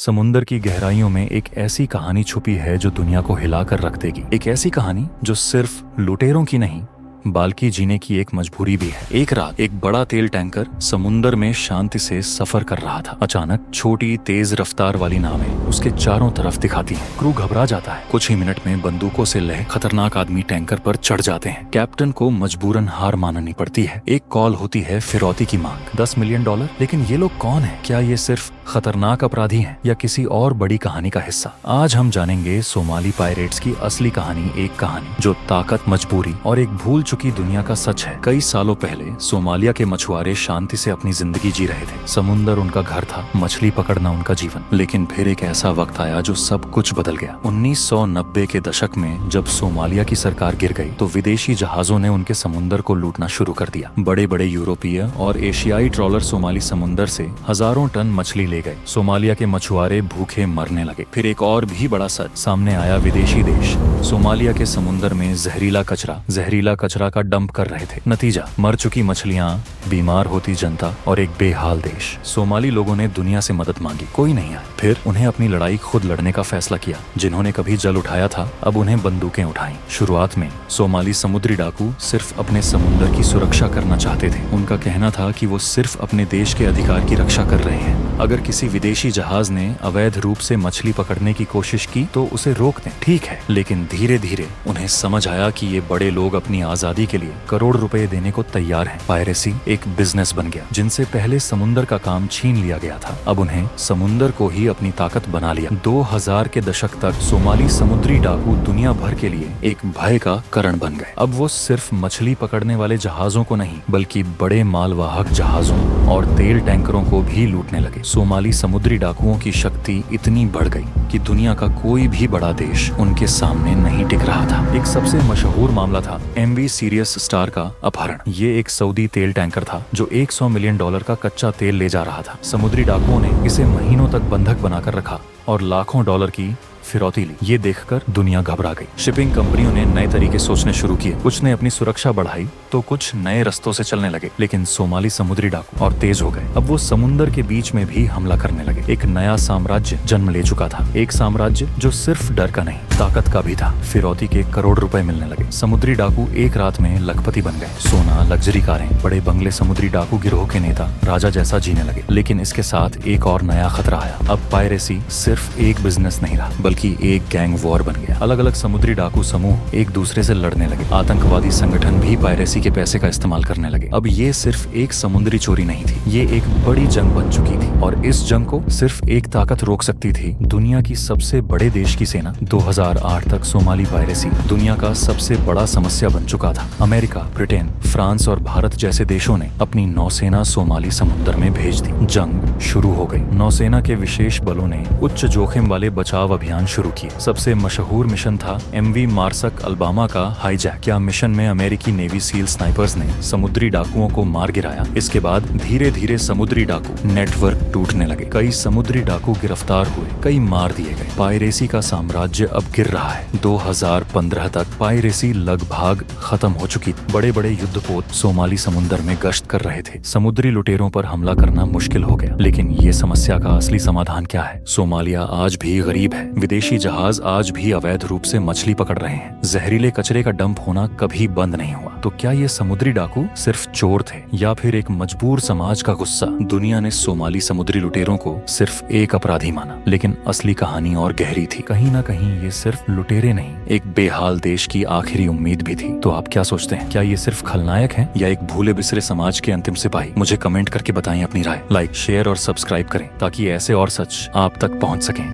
समुंदर की गहराइयों में एक ऐसी कहानी छुपी है जो दुनिया को हिला कर रख देगी। एक ऐसी कहानी जो सिर्फ लुटेरों की नहीं बल्कि जीने की एक मजबूरी भी है। एक रात एक बड़ा तेल टैंकर समुंदर में शांति से सफर कर रहा था। अचानक छोटी तेज रफ्तार वाली नावें उसके चारों तरफ दिखाती हैं। क्रू घबरा जाता है। कुछ ही मिनट में बंदूकों से लहे खतरनाक आदमी टैंकर पर चढ़ जाते हैं। कैप्टन को मजबूरन हार माननी पड़ती है। एक कॉल होती है फिरौती की मांग, $10 मिलियन। लेकिन ये लोग कौन है? क्या ये सिर्फ खतरनाक अपराधी हैं या किसी और बड़ी कहानी का हिस्सा? आज हम जानेंगे सोमाली पायरेट्स की असली कहानी, एक कहानी जो ताकत, मजबूरी और एक भूल चुकी दुनिया का सच है। कई सालों पहले सोमालिया के मछुआरे शांति से अपनी जिंदगी जी रहे थे। समुंदर उनका घर था, मछली पकड़ना उनका जीवन। लेकिन फिर एक ऐसा वक्त आया जो सब कुछ बदल गया। 1990 के दशक में जब सोमालिया की सरकार गिर गई तो विदेशी जहाजों ने उनके समुंदर को लूटना शुरू कर दिया। बड़े बड़े यूरोपीय और एशियाई ट्रॉलर सोमाली समुंदर से हजारों टन मछली ले गए। सोमालिया के मछुआरे भूखे मरने लगे। फिर एक और भी बड़ा सच सामने आया। विदेशी देश सोमालिया के समुंदर में जहरीला कचरा का डंप कर रहे थे। नतीजा, मर चुकी मछलियां, बीमार होती जनता और एक बेहाल देश। सोमाली लोगों ने दुनिया से मदद मांगी, कोई नहीं आया। फिर उन्हें अपनी लड़ाई खुद लड़ने का फैसला किया। जिन्होंने कभी जल उठाया था, अब उन्हें बंदूकें उठाई। शुरुआत में सोमाली समुद्री डाकू सिर्फ अपने समुंदर की सुरक्षा करना चाहते थे। उनका कहना था कि वो सिर्फ अपने देश के अधिकार की रक्षा कर रहे हैं। अगर किसी विदेशी जहाज ने अवैध रूप से मछली पकड़ने की कोशिश की तो उसे रोक दें, ठीक है। लेकिन धीरे धीरे उन्हें समझ आया कि ये बड़े लोग अपनी आजादी के लिए करोड़ रुपए देने को तैयार हैं। पायरेसी एक बिजनेस बन गया। जिनसे पहले समुंदर का काम छीन लिया गया था, अब उन्हें समुंदर को ही अपनी ताकत बना लिया। 2000 के दशक तक सोमाली समुद्री डाकू दुनिया भर के लिए एक भय का कारण बन गए। अब वो सिर्फ मछली पकड़ने वाले जहाजों को नहीं बल्कि बड़े मालवाहक जहाजों और तेल टैंकरों को भी लूटने लगे। सोमाली समुद्री डाकुओं की शक्ति इतनी बढ़ गई कि दुनिया का कोई भी बड़ा देश उनके सामने नहीं टिक रहा था। एक सबसे मशहूर मामला था MV सीरियस स्टार का अपहरण। ये एक सऊदी तेल टैंकर था जो $100 मिलियन का कच्चा तेल ले जा रहा था। समुद्री डाकुओं ने इसे महीनों तक बंधक बनाकर रखा और लाखों डॉलर की फिरौती ली। ये देखकर दुनिया घबरा गई। शिपिंग कंपनियों ने नए तरीके सोचने शुरू किए। कुछ ने अपनी सुरक्षा बढ़ाई तो कुछ नए रास्तों से चलने लगे। लेकिन सोमाली समुद्री डाकू और तेज हो गए। अब वो समुंदर के बीच में भी हमला करने लगे। एक नया साम्राज्य जन्म ले चुका था। एक साम्राज्य जो सिर्फ डर का नहीं, ताकत का भी था। फिरौती के करोड़ रुपए मिलने लगे। समुद्री डाकू एक रात में लखपति बन गए। सोना, लग्जरी कारें, बड़े बंगले। समुद्री डाकू गिरोह के नेता राजा जैसा जीने लगे। लेकिन इसके साथ एक और नया खतरा आया। अब पायरेसी सिर्फ एक बिजनेस नहीं रहा बल्कि एक गैंग वॉर बन गया। अलग अलग समुद्री डाकू समूह एक दूसरे से लड़ने लगे। आतंकवादी संगठन भी पायरेसी के पैसे का इस्तेमाल करने लगे। अब ये सिर्फ एक समुद्री चोरी नहीं थी, ये एक बड़ी जंग बन चुकी थी। और इस जंग को सिर्फ एक ताकत रोक सकती थी, दुनिया की सबसे बड़े देश की सेना। 2008 तक सोमाली पायरेसी दुनिया का सबसे बड़ा समस्या बन चुका था। अमेरिका, ब्रिटेन, फ्रांस और भारत जैसे देशों ने अपनी नौसेना सोमाली समुद्र में भेज दी। जंग शुरू हो गई। नौसेना के विशेष बलों ने उच्च जोखिम वाले बचाव अभियान शुरू किए। सबसे मशहूर मिशन था MV मार्सक अल्बामा का हाईजैक। क्या मिशन में अमेरिकी नेवी सील स्नाइपर्स ने समुद्री डाकुओं को मार गिराया। इसके बाद धीरे धीरे समुद्री डाकू नेटवर्क टूटने लगे। कई समुद्री डाकू गिरफ्तार हुए, कई मार दिए गए। पायरेसी का साम्राज्य अब गिर रहा है। 2015 तक पायरेसी लगभग खत्म हो चुकी थी। बड़े बड़े युद्धपोत सोमाली समुद्र में गश्त कर रहे थे। समुद्री लुटेरों पर हमला करना मुश्किल हो गया। लेकिन ये समस्या का असली समाधान क्या है? सोमालिया आज भी गरीब है। विदेशी जहाज आज भी अवैध रूप से मछली पकड़ रहे हैं। जहरीले कचरे का डंप होना कभी बंद नहीं हुआ। तो क्या ये समुद्री डाकू सिर्फ चोर थे या फिर एक मजबूर समाज का गुस्सा? दुनिया ने सोमाली समुद्री लुटेरों को सिर्फ एक अपराधी माना, लेकिन असली कहानी और गहरी थी। कहीं ना कहीं ये सिर्फ लुटेरे नहीं, एक बेहाल देश की आखिरी उम्मीद भी थी। तो आप क्या सोचते हैं? क्या ये सिर्फ खलनायक हैं या एक भूले बिसरे समाज के अंतिम सिपाही? मुझे कमेंट करके बताएं अपनी राय। लाइक, शेयर और सब्सक्राइब करें ताकि ऐसे और सच आप तक पहुंच सकें।